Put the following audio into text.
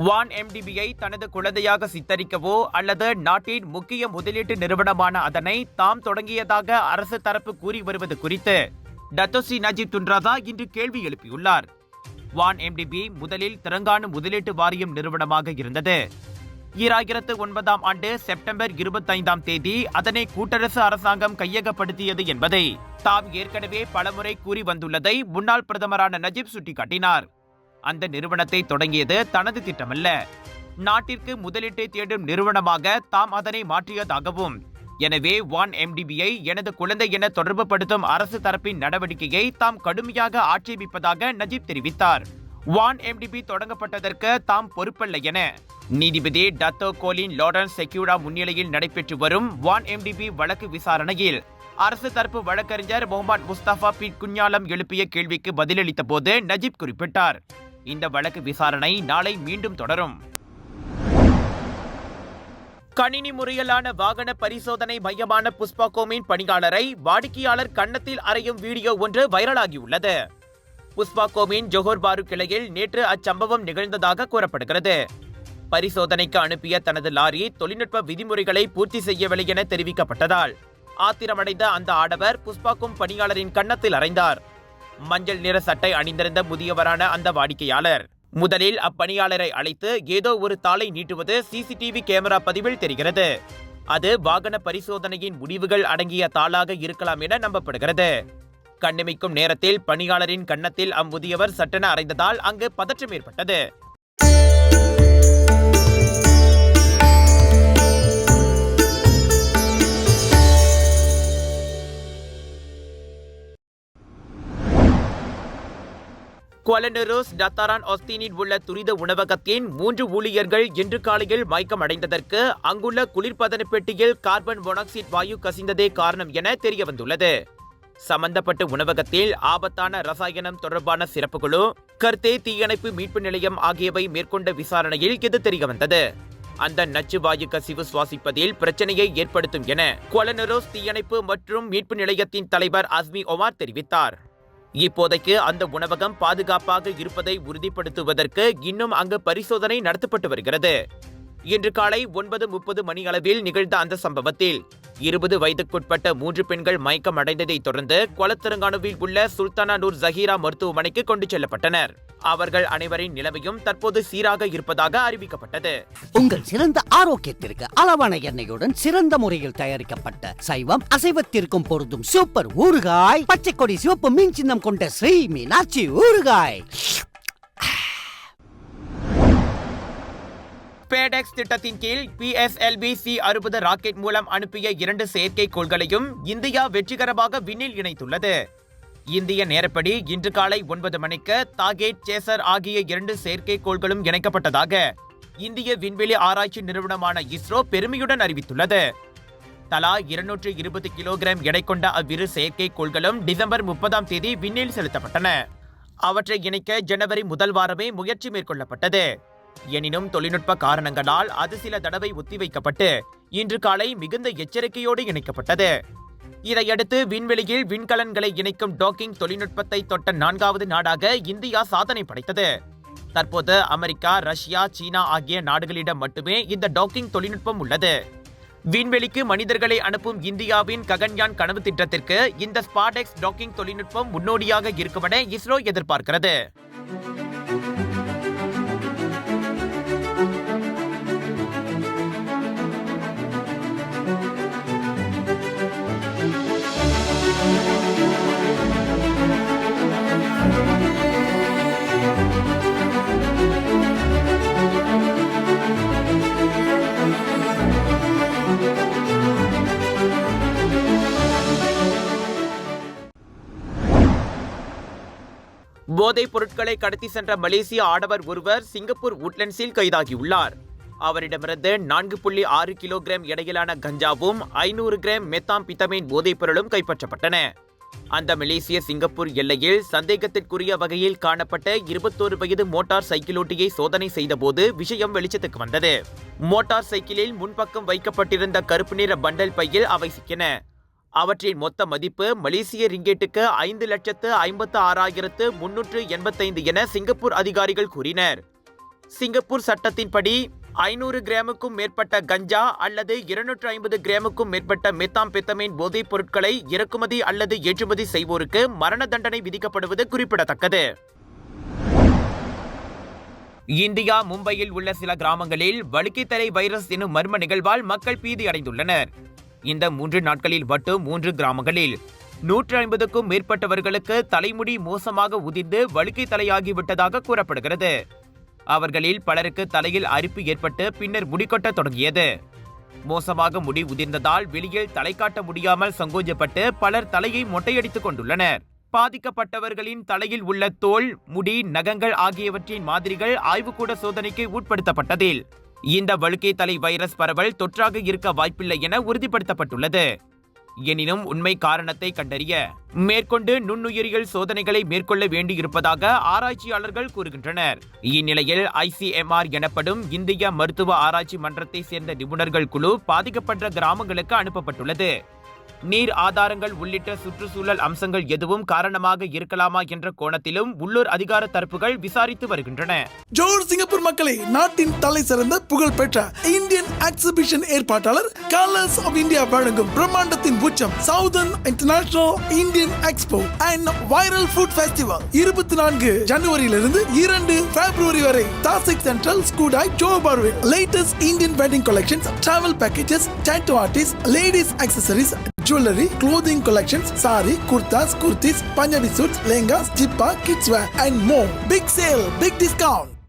வான்எம்டிபியை தனது குழந்தையாக சித்தரிக்கவோ அல்லது நாட்டின் முக்கிய முதலீட்டு நிறுவனமான அதனை தாம் தொடங்கியதாக அரசு தரப்பு கூறி வருவது குறித்து டத்தோஸ்ரீ நஜீப் துன்ராதா இன்று கேள்வி எழுப்பியுள்ளார். வான்எம்டிபி முதலில் தெலங்கானா முதலீட்டு வாரியம் நிறுவனமாக இருந்தது. 2009 ஆண்டு செப்டம்பர் 25ஆம் தேதி அதனை கூட்டரசு அரசாங்கம் கையகப்படுத்தியது என்பதை தாம் ஏற்கனவே பலமுறை கூறி வந்துள்ளதை முன்னாள் பிரதமரான நஜீப் சுட்டிக்காட்டினார். அந்த நிறுவனத்தை தொடங்கியது தனது திட்டமல்ல, நாட்டிற்கு முதலீட்டை தேடும் நிறுவனமாக தாம் அதனை மாற்றியதாகவும், எனவே வான்எம்டிபியை எனது குழந்தை என தொடர்புபடுத்தும் அரசு தரப்பின் நடவடிக்கையை தாம் கடுமையாக ஆட்சேபிப்பதாக நஜீப் தெரிவித்தார். வான்எம்டிபி தொடங்கப்பட்டதற்கு தாம் பொறுப்பல்ல என நீதிபதி டத்தோ கோலின் லாரன்ஸ் செக்யூரா முன்னிலையில் நடைபெற்று வரும் வான்எம்டிபி வழக்கு விசாரணையில் அரசு தரப்பு வழக்கறிஞர் முகமது முஸ்தபா பி குஞ்ஞாலம் எழுப்பிய கேள்விக்கு பதிலளித்த போது நஜீப் குறிப்பிட்டார். இந்த வழக்கு விசாரணை நாளை மீண்டும் தொடரும். கணினி முறையிலான வாகன பரிசோதனை மையமான புஷ்பாகோமின் பணியாளரை வாடிக்கையாளர் கன்னத்தில் அறையும் வீடியோ ஒன்று வைரலாகியுள்ளது. புஷ்பாகோமின் ஜோஹர் பாரு கிளையில் நேற்று அச்சம்பவம் நிகழ்ந்ததாக கூறப்படுகிறது. பரிசோதனைக்கு அனுப்பிய தனது லாரி தொழில்நுட்ப விதிமுறைகளை பூர்த்தி செய்யவில்லை என தெரிவிக்கப்பட்டதால் ஆத்திரமடைந்த அந்த ஆடவர் புஷ்பாகோம் பணியாளரின் கன்னத்தில் அறைந்தார். மஞ்சள் நிற சட்டை அணிந்திருந்த முதியவரான அந்த வாடிக்கையாளர் முதலில் அப்பணியாளரை அழைத்து ஏதோ ஒரு தாளை நீட்டுவது சிசிடிவி கேமரா பதிவில் தெரிகிறது. அது வாகன பரிசோதனையின் முடிவுகள் அடங்கிய தாளாக இருக்கலாம் என நம்பப்படுகிறது. கண்ணிமைக்கும் நேரத்தில் பணியாளரின் கன்னத்தில் அம்முதியவர் சட்டென அறைந்ததால் அங்கு பதற்றம் ஏற்பட்டது. குவாலனரோஸ் டத்தாரான் ஆஸ்தினில் உள்ள துரித உணவகத்தின் 3 ஊழியர்கள் இன்று காலையில் மயக்கம் அடைந்ததற்கு அங்குள்ள குளிர்பதன பெட்டியில் கார்பன் மோனாக்சைடு வாயு கசிந்ததே காரணம் என தெரியவந்துள்ளது. சம்பந்தப்பட்ட உணவகத்தில் ஆபத்தான ரசாயனம் தொடர்பான சிறப்பு குழு, கர்த்தே தீயணைப்பு மீட்பு நிலையம் ஆகியவை மேற்கொண்ட விசாரணையில் இது தெரியவந்தது. அந்த நச்சு வாயு கசிவு சுவாசிப்பதில் பிரச்சனையை ஏற்படுத்தும் என குவாலனரோஸ் தீயணைப்பு மற்றும் மீட்பு நிலையத்தின் தலைவர் அஸ்மி ஒமார் தெரிவித்தார். இப்போதைக்கு அந்த உணவகம் பாதுகாப்பாக இருப்பதை உறுதிப்படுத்துவதற்கு இன்னும் அங்கு பரிசோதனை நடத்தப்பட்டு வருகிறது. இன்று காலை 9:30 மணி அளவில் நிகழ்ந்த அந்த சம்பவத்தில் 20 வயதுக்குட்பட்ட 3 பெண்கள் மயக்கம் அடைந்ததை தொடர்ந்து கொலத்திரங்கானுவில் உள்ள சுல்தானா நூர் ஜஹீரா மருத்துவமனைக்கு கொண்டு செல்லப்பட்டனர். அவர்கள் அனைவரின் நிலைமையும் தற்போது சீராக இருப்பதாக அறிவிக்கப்பட்டது. உங்கள் சிறந்த ஆரோக்கியத்திற்கு அளவான எண்ணெயுடன் சிறந்த முறையில் தயாரிக்கப்பட்ட சைவம் அசைவத்திற்கும் பொருந்தும் சூப்பர் ஊறுகாய், பச்சை கொடி சிவப்பு மீன் சின்னம் கொண்ட ஸ்ரீ மீனாட்சி ஊறுகாய். ஸ்பேடெக்ஸ் திட்டத்தின் கீழ் PSLV C-60 ராக்கெட் மூலம் அனுப்பிய 2 செயற்கைக்கோள்களையும் இந்தியா வெற்றிகரமாக விண்ணில் இணைத்துள்ளது. இந்திய நேரப்படி இன்று காலை 9 மணிக்கு தாகேட், சேசர் ஆகிய 2 செயற்கைக்கோள்களும் இணைக்கப்பட்டதாக இந்திய விண்வெளி ஆராய்ச்சி நிறுவனமான இஸ்ரோ பெருமையுடன் அறிவித்துள்ளது. தலா 220 கிலோகிராம் எடை கொண்ட அவ்விரு செயற்கைக்கோள்களும் டிசம்பர் 30ஆம் தேதி விண்ணில் செலுத்தப்பட்டன. அவற்றை இணைக்க ஜனவரி முதல் வாரமே முயற்சி மேற்கொள்ளப்பட்டது. எனினும் தொழில்நுட்ப காரணங்களால் அது சில தடவை ஒத்திவைக்கப்பட்டு இன்று காலை மிகுந்த எச்சரிக்கையோடு இணைக்கப்பட்டது. இதையடுத்து விண்வெளியில் விண்கலன்களை இணைக்கும் டாக்கிங் தொழில்நுட்பத்தை தொட்ட 4வது நாடாக இந்தியா சாதனை படைத்தது. தற்போது அமெரிக்கா, ரஷ்யா, சீனா ஆகிய நாடுகளிடம் மட்டுமே இந்த டாக்கிங் தொழில்நுட்பம் உள்ளது. விண்வெளிக்கு மனிதர்களை அனுப்பும் இந்தியாவின் ககன்யான் கனவு திட்டத்திற்கு இந்த ஸ்பாடெக்ஸ் டாக்கிங் தொழில்நுட்பம் முன்னோடியாக இருக்கும் என இஸ்ரோ எதிர்பார்க்கிறது. போதைப் பொருட்களை கடத்தி சென்ற மலேசிய ஆடவர் ஒருவர் சிங்கப்பூர் உட்லண்ட்ஸில் கைதாகியுள்ளார். அவரிடமிருந்து 4.6 கிலோகிராம் எடையிலான கஞ்சாவும் 500 கிராம் மெத்தாம்பிட்டமைன் போதைப் பொருளும் கைப்பற்றப்பட்டன. அந்த மலேசிய சிங்கப்பூர் எல்லையில் சந்தேகத்திற்குரிய வகையில் காணப்பட்ட 21 வயது மோட்டார் சைக்கிளோட்டியை சோதனை செய்தபோது விஷயம் வெளிச்சத்துக்கு வந்தது. மோட்டார் சைக்கிளில் முன்பக்கம் வைக்கப்பட்டிருந்த கருப்பு நிற பண்டல் பையில் அவை சிக்கின. அவற்றின் மொத்த மதிப்பு மலேசிய ரிங்கெட்டுக்கு 5,56,385 என சிங்கப்பூர் அதிகாரிகள் கூறினர். சிங்கப்பூர் சட்டத்தின்படி 500 கிராமுக்கும் மேற்பட்ட கஞ்சா அல்லது 250 கிராமுக்கும் மேற்பட்ட மெத்தாம்பெத்தமைன் போதைப் பொருட்களை இறக்குமதி அல்லது ஏற்றுமதி செய்வோருக்கு மரண தண்டனை விதிக்கப்படுவது குறிப்பிடத்தக்கது. இந்தியா மும்பையில் உள்ள சில கிராமங்களில் வழுக்கைத்தலை வைரஸ் எனும் மர்ம நிகழ்வால் மக்கள் பீதி அடைந்துள்ளனர். இந்த 3 நாட்களில் மட்டும் 3 கிராமங்களில் 150க்கும் மேற்பட்டவர்களுக்கு தலைமுடி மோசமாக உதிர்ந்து வழுக்கை தலையாகிவிட்டதாக கூறப்படுகிறது. அவர்களில் பலருக்கு தலையில் அரிப்பு ஏற்பட்டு பின்னர் முடிக்கொட்ட தொடங்கியது. மோசமாக முடி உதிர்ந்ததால் வெளியில் தலை காட்ட முடியாமல் சங்கோஜப்பட்டு பலர் தலையை மொட்டையடித்துக் கொண்டுள்ளனர். பாதிக்கப்பட்டவர்களின் தலையில் உள்ள தோல், முடி, நகங்கள் ஆகியவற்றின் மாதிரிகள் ஆய்வுக்கூட சோதனைக்கு உட்படுத்தப்பட்டதில் இந்த வழுக்கை தலை வைரஸ் பரவல் தொற்றாக இருக்க வாய்ப்பில்லை என உறுதிப்படுத்தப்பட்டுள்ளது. எனினும் உண்மை காரணத்தை கண்டறிய மேற்கொண்டு நுண்ணுயிரியல் சோதனைகளை மேற்கொள்ள வேண்டியிருப்பதாக ஆராய்ச்சியாளர்கள் கூறுகின்றனர். இந்நிலையில் ICMR எனப்படும் இந்திய மருத்துவ ஆராய்ச்சி மன்றத்தை சேர்ந்த நிபுணர்கள் குழு பாதிக்கப்பட்ட கிராமங்களுக்கு அனுப்பப்பட்டுள்ளது. நீர் ஆதாரங்கள் உள்ளிட்ட சுற்றுச்சூழல் அம்சங்கள் எதுவும் காரணமாக இருக்கலாமா என்ற கோணத்திலும் உள்ளூர் அதிகார தரப்புகள் விசாரித்து வருகின்றன. ஜோர் சிங்கப்பூர் மக்களே, நாட்டின் தலை சிறந்த புகழ்பெற்ற இந்தியன் எக்ஸிபிஷன் ஏற்பாட்டாளர் கலர்ஸ் ஆஃப் இந்தியா வழங்கும் பிரம்மாண்டத்தின் உச்சம் southern international Indian expo and viral food festival 24 ஜனவரியிலிருந்து 2 பிப்ரவரி வரை தாசிக் சென்ட்ரல் ஸ்கூடாய் ஜோபார்வில் latest Indian wedding collections, travel packages, tattoo artist, ladies accessories, jewelry, clothing collections, sari, kurtas, kurtis, Punjabi suits, lehengas, jippa, kids wear and more. Big sale, big discount.